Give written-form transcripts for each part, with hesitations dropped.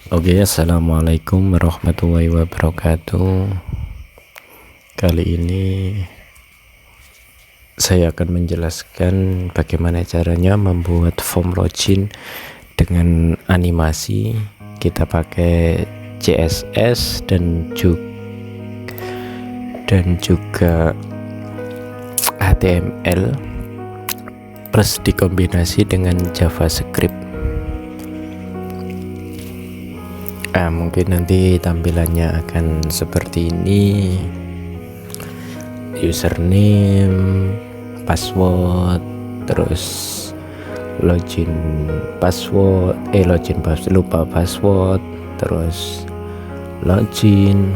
Oke, assalamualaikum warahmatullahi wabarakatuh. Kali ini saya akan menjelaskan bagaimana caranya membuat form login dengan animasi. Kita pakai CSS dan juga HTML plus dikombinasi dengan JavaScript. Mungkin nanti tampilannya akan seperti ini: username, password, terus lupa password, terus login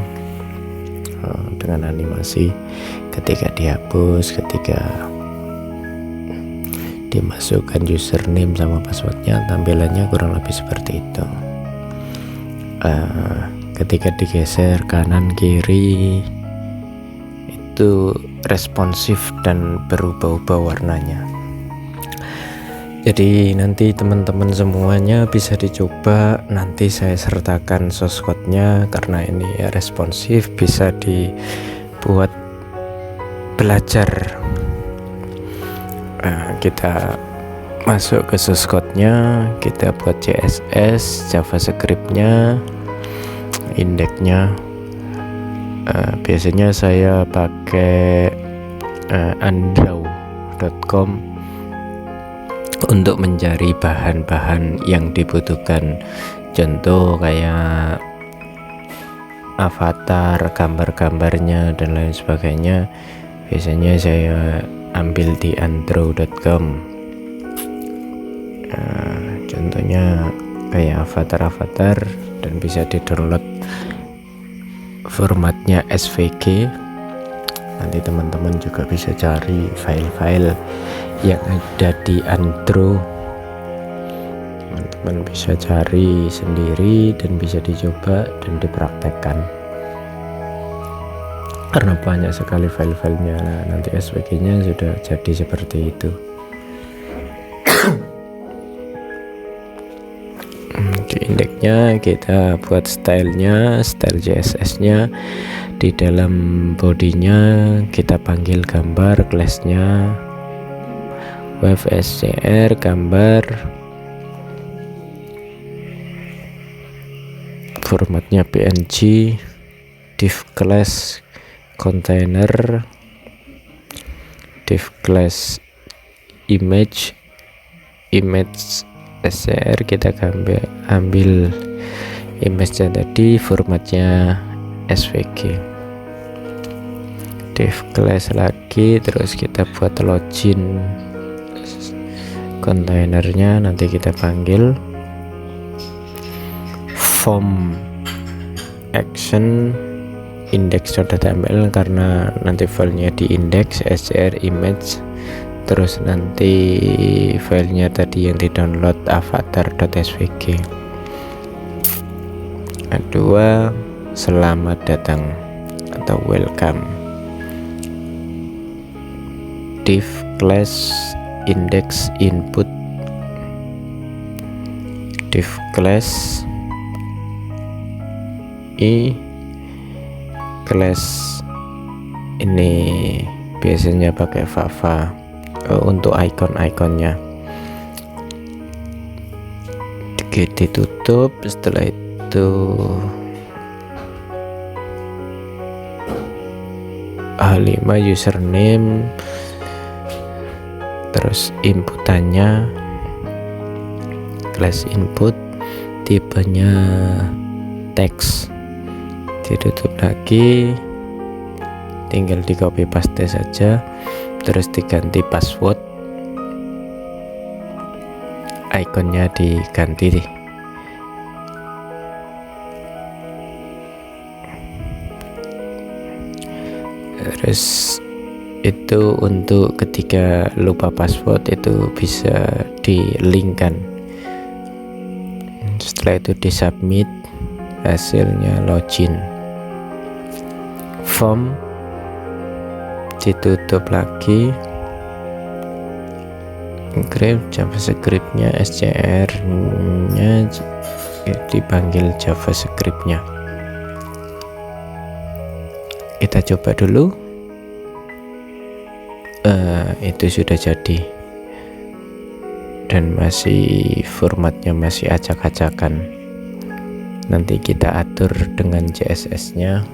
dengan animasi. Ketika dihapus, ketika dimasukkan username sama passwordnya, tampilannya kurang lebih seperti itu. Ketika digeser kanan kiri itu responsif dan berubah-ubah warnanya. Jadi nanti teman-teman semuanya bisa dicoba, nanti saya sertakan source code-nya karena ini responsif, bisa dibuat belajar. Kita masuk ke source code-nya, kita buat CSS, JavaScript-nya, indeksnya. Biasanya saya pakai androw.com untuk mencari bahan-bahan yang dibutuhkan, contoh kayak avatar, gambar-gambarnya dan lain sebagainya. Biasanya saya ambil di androw.com. Contohnya kayak avatar dan bisa di-download formatnya SVG. Nanti teman-teman juga bisa cari file-file yang ada di Androw. Teman-teman bisa cari sendiri dan bisa dicoba dan dipraktekkan karena banyak sekali file-filenya. Nanti SVG-nya sudah jadi seperti itu. Di indeksnya kita buat stylenya, style CSS-nya. Di dalam bodinya kita panggil gambar, class-nya wave scr gambar, formatnya PNG, div class container, div class image scr, kita ambil image-nya tadi, formatnya SVG, div class lagi, terus kita buat login kontainernya, nanti kita panggil form action index.html karena nanti filenya di index scr image. Terus nanti filenya tadi yang di-download avatar.svg. Kedua, selamat datang atau welcome. Div class index input, div class class ini biasanya pakai Java untuk icon-iconnya. Ditutup. Setelah itu H5 username, terus inputannya class input, tipenya teks. Ditutup lagi, tinggal di copy paste saja, terus diganti password, ikonnya diganti. Terus itu untuk ketika lupa password itu bisa di-linkkan. Setelah itu di-submit, hasilnya login. Form ditutup lagi, JavaScript-nya, SCR-nya dipanggil JavaScript-nya. Kita coba dulu. Itu sudah jadi dan masih formatnya masih acak-acakan. Nanti kita atur dengan CSS-nya,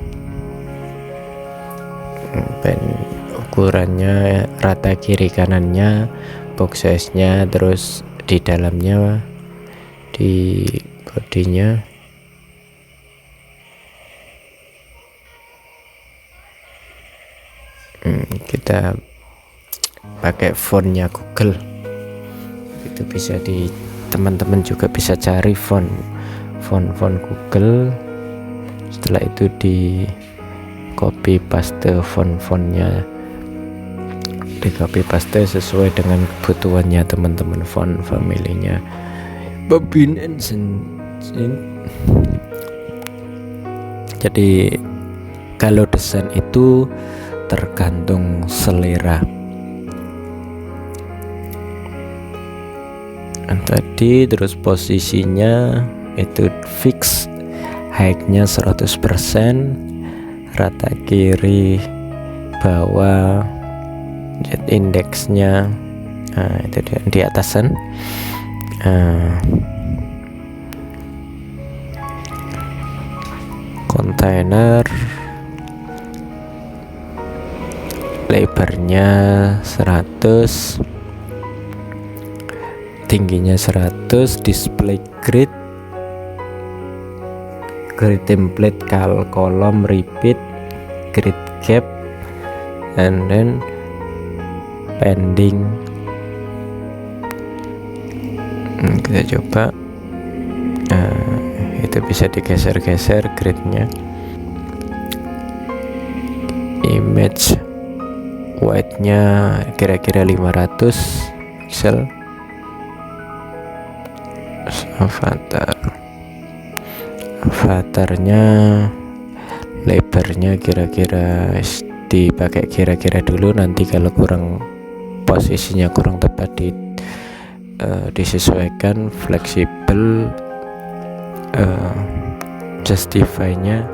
dan ukurannya, rata kiri kanannya, box size-nya, terus di dalamnya, di bodinya kita pakai fontnya Google. Itu bisa teman-teman juga bisa cari font Google. Setelah itu di copy paste font-fontnya, di copy paste sesuai dengan kebutuhannya teman-teman, font familinya Babin and Sin. Jadi kalau desain itu tergantung selera. Tadi terus posisinya itu fix, height-nya 100%, rata kiri bawah, indeksnya itu di atasan. Kontainer lebarnya 100, tingginya 100, display grid template, kolom, repeat, grid gap, and then pending. Kita coba. Itu bisa digeser-geser gridnya. Image width-nya kira-kira 500 pixel. Avatarnya lebarnya kira-kira dipakai kira-kira dulu, nanti kalau kurang posisinya kurang tepat disesuaikan, fleksibel, justify-nya.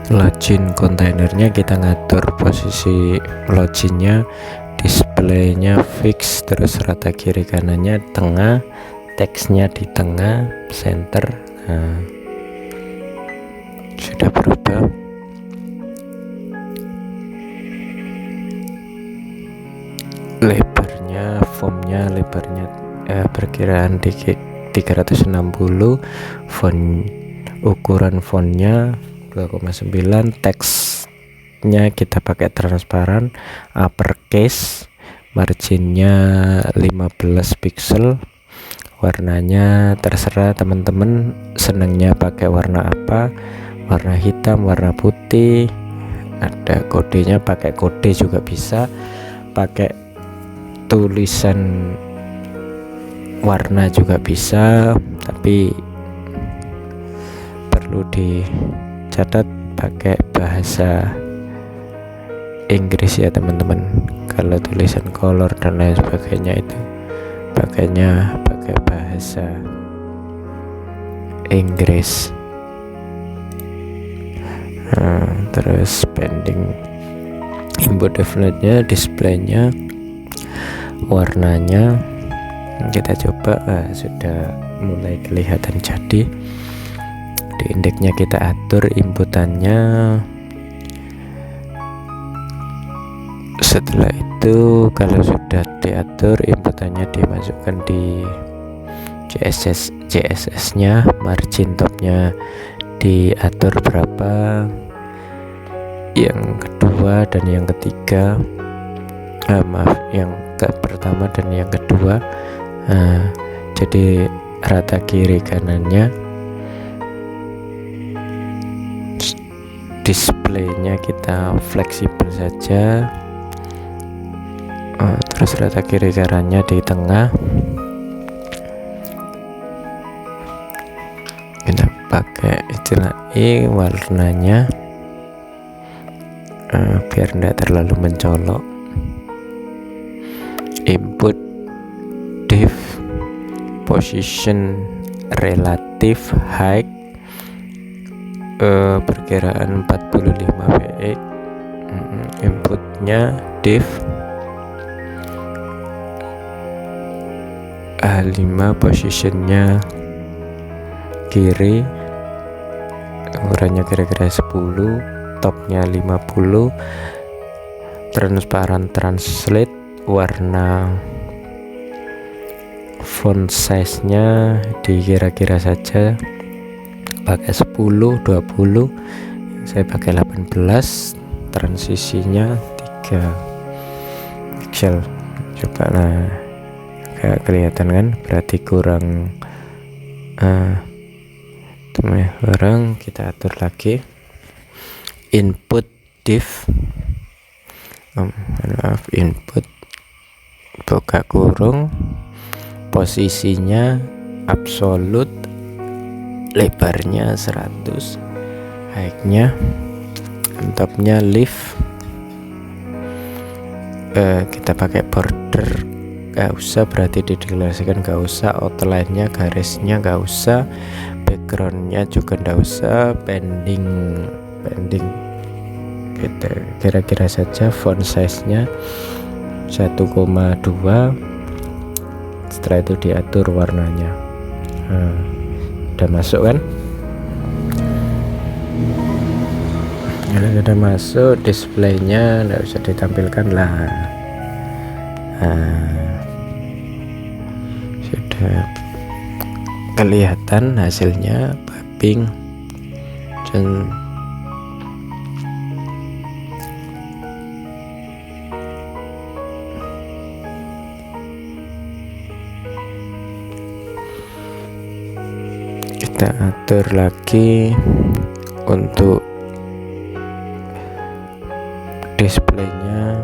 Login kontainernya kita ngatur posisi loginnya, displaynya fix, terus rata kiri kanannya tengah, teksnya di tengah, center. Sudah berubah. Lebarnya, fontnya lebarnya perkiraan 360, font, ukuran fontnya 2,9, teksnya kita pakai transparan, uppercase, marginnya 15 pixel, warnanya terserah teman-teman senangnya pakai warna apa, warna hitam, warna putih, ada kodenya, pakai kode juga bisa, pakai tulisan warna juga bisa, tapi perlu dicatat pakai bahasa Inggris ya teman-teman. Kalau tulisan color dan lain sebagainya itu pakainya pakai bahasa Inggris. Terus pending, input default-nya, display-nya, warnanya kita coba. Sudah mulai kelihatan jadi. Di indeksnya kita atur inputannya. Setelah itu kalau sudah diatur inputannya, dimasukkan di CSS-nya, margin topnya diatur berapa, yang kedua dan yang ketiga, yang pertama dan yang kedua. Jadi rata kiri kanannya, displaynya kita fleksibel saja, terus rata kiri kanannya di tengah. Kita pakai istilah warnanya biar tidak terlalu mencolok. input div position relative height, perkiraan 45 px, inputnya div A5, positionnya kiri, ukurannya kira-kira 10, topnya 50, transparan translate, warna font size nya dikira-kira saja pakai 10, 20, saya pakai 18, transisinya 3 pixel. Coba, nah kayak kelihatan kan, berarti kurang barang. Kita atur lagi input div input buka kurung, posisinya absolut, lebarnya 100, height-nya, topnya lift, kita pakai border gak usah, berarti dideklarasikan gak usah, outline-nya, garisnya gak usah, background-nya juga gak usah, pending kita kira-kira saja, font size-nya 1,2. Setelah itu diatur warnanya. Udah masuk kan? Kalau sudah masuk, displaynya nggak usah ditampilkan lah. Sudah kelihatan hasilnya, pink dan kita atur lagi untuk displaynya.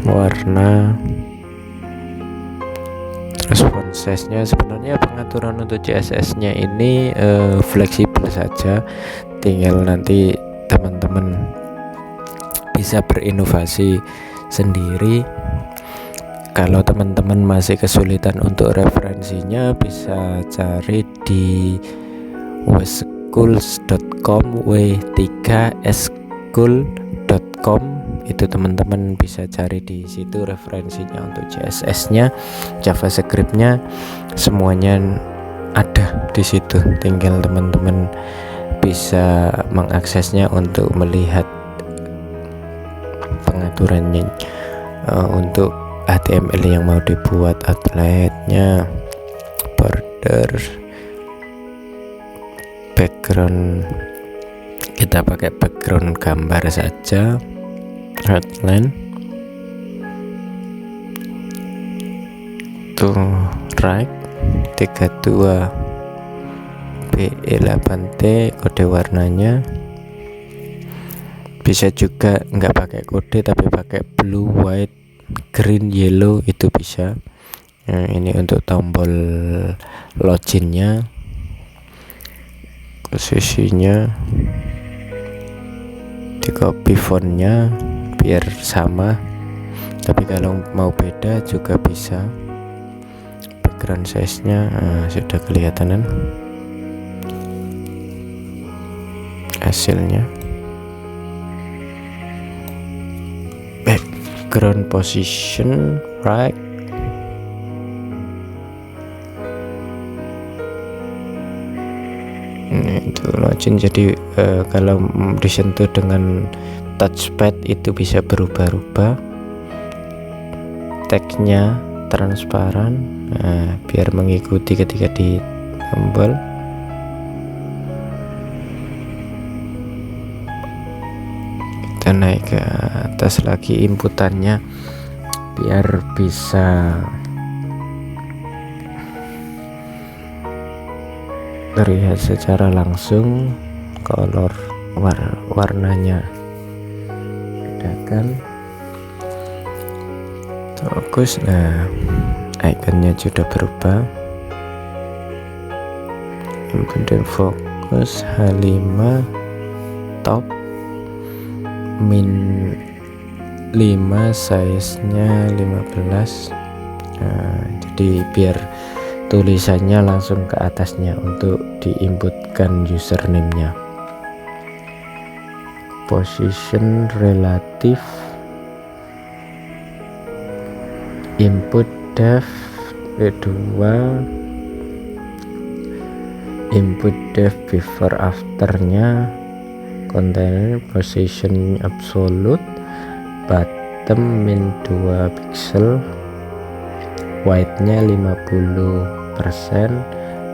Warna, terus font size nya. Sebenarnya pengaturan untuk CSS nya ini fleksibel saja, tinggal nanti teman-teman bisa berinovasi sendiri. Kalau teman-teman masih kesulitan untuk referensinya, bisa cari di wschools.com, w3school.com. Itu teman-teman bisa cari di situ referensinya untuk CSS-nya, JavaScript-nya, semuanya ada di situ. Tinggal teman-teman bisa mengaksesnya untuk melihat pengaturannya. Untuk HTML yang mau dibuat, outline-nya, border, background, kita pakai background gambar saja, outline to right 32 BE8T, kode warnanya. Bisa juga nggak pakai kode tapi pakai blue, white, green, yellow, itu bisa. Nah, ini untuk tombol loginnya, posisinya, di copy fontnya biar sama, tapi kalau mau beda juga bisa. Background size nya sudah kelihatan kan hasilnya. Background position right, itu login. Jadi kalau disentuh dengan touchpad itu bisa berubah-ubah. Teksnya transparan, biar mengikuti ketika di tombol. Kita naik ke atas lagi inputannya biar bisa terlihat secara langsung color warnanya. Bedakan, fokus. Nah, ikonnya sudah berubah. Kemudian fokus H5 top min 5, size nya 15. Jadi biar tulisannya langsung ke atasnya untuk diinputkan username nya. Position relatif, input def 2, input def before afternya, container position absolute, bottom min 2 pixel, white nya 50%,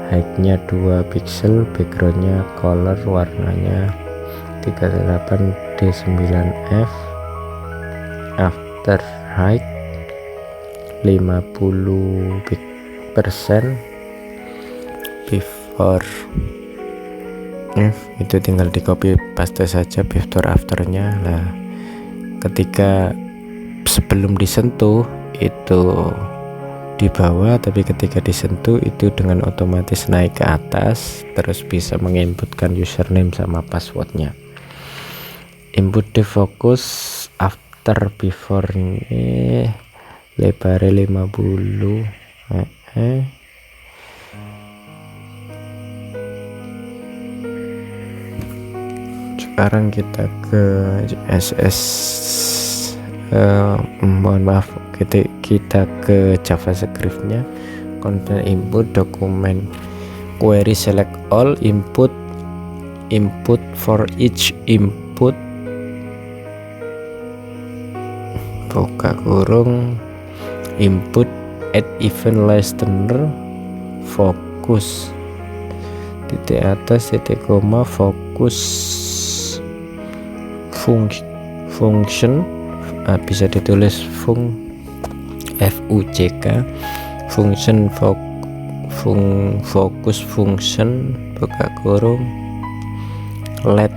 height nya 2 pixel, background nya color warnanya 38D9F, after height 50%, before itu tinggal di copy paste saja before afternya lah. Ketika sebelum disentuh itu di bawah, tapi ketika disentuh itu dengan otomatis naik ke atas, terus bisa menginputkan username sama passwordnya. Input the focus after before ini lebarnya 50. Sekarang kita ke CSS, mohon maaf, kita ke JavaScript-nya. Content input, dokumen query select all, input for each input, buka kurung, input add event listener, fokus titik atas titik koma, fokus function, bisa ditulis FUCK, function focus function, buka kurung, let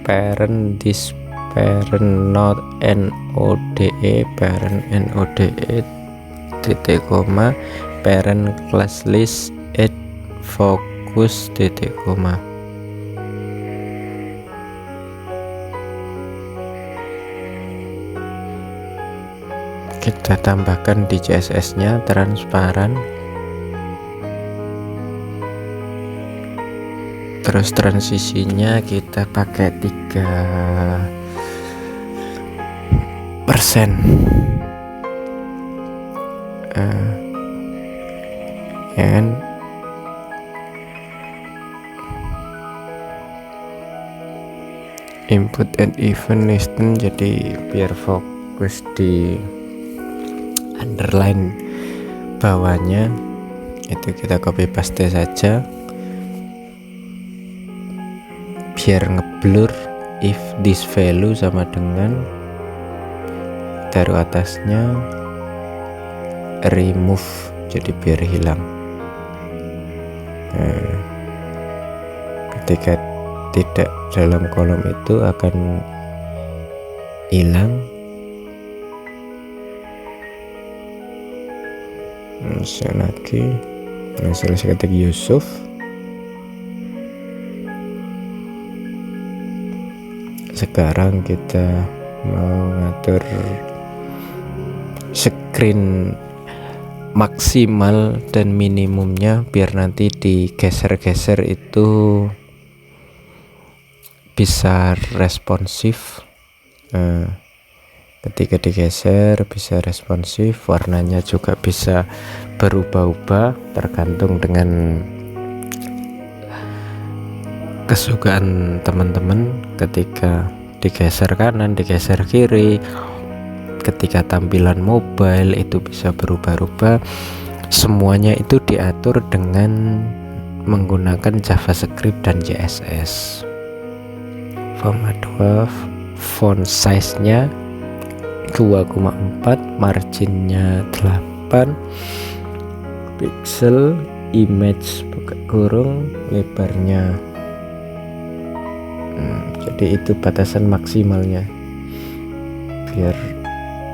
parent this parent not node, parent node titik koma, parent class list add focus titik koma. Kita tambahkan di CSS nya transparan, terus transisinya kita pakai 3%, and input and event listen, jadi biar fokus di underline bawahnya, itu kita copy paste saja biar ngeblur. If this value sama dengan, taruh atasnya remove, jadi biar hilang. Ketika tidak dalam kolom itu akan hilang. Lagi selesai ketik Yusuf, sekarang kita mau ngatur screen maksimal dan minimumnya biar nanti digeser-geser itu bisa responsif. Ketika digeser bisa responsif, warnanya juga bisa berubah-ubah tergantung dengan kesukaan teman-teman. Ketika digeser kanan, digeser kiri, ketika tampilan mobile itu bisa berubah-ubah. Semuanya itu diatur dengan menggunakan JavaScript dan CSS. Format 2, font size nya 2,4, marginnya 8 pixel, image buka kurung, lebarnya jadi itu batasan maksimalnya biar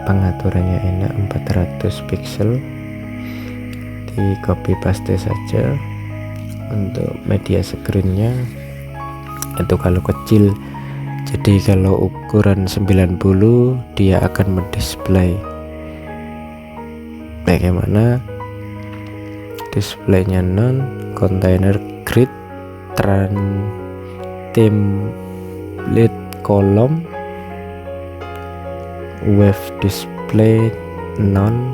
pengaturannya enak. 400 pixel, di copy paste saja. Untuk media screennya itu kalau kecil Jadi kalau ukuran 90 dia akan mendisplay bagaimana displaynya non container grid template column wave display non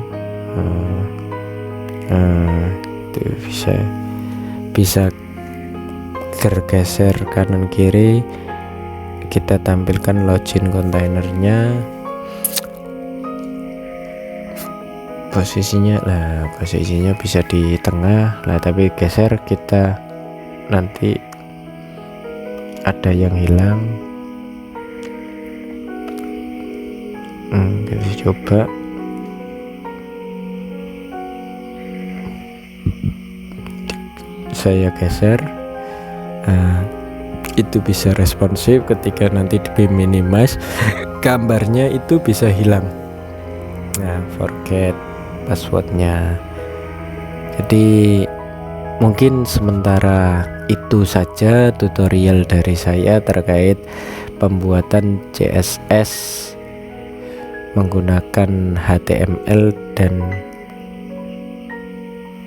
itu bisa bergeser kanan kiri. Kita tampilkan login kontainernya, posisinya bisa di tengah lah, tapi geser kita nanti ada yang hilang. Kita coba saya geser. Itu bisa responsif. Ketika nanti di minimize gambarnya itu bisa hilang. Nah, forget passwordnya. Jadi mungkin sementara itu saja tutorial dari saya terkait pembuatan CSS menggunakan HTML dan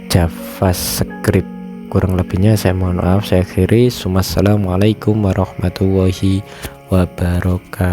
JavaScript. Kurang lebihnya saya mohon maaf, saya akhiri. Wassalamualaikum warahmatullahi wabarakatuh.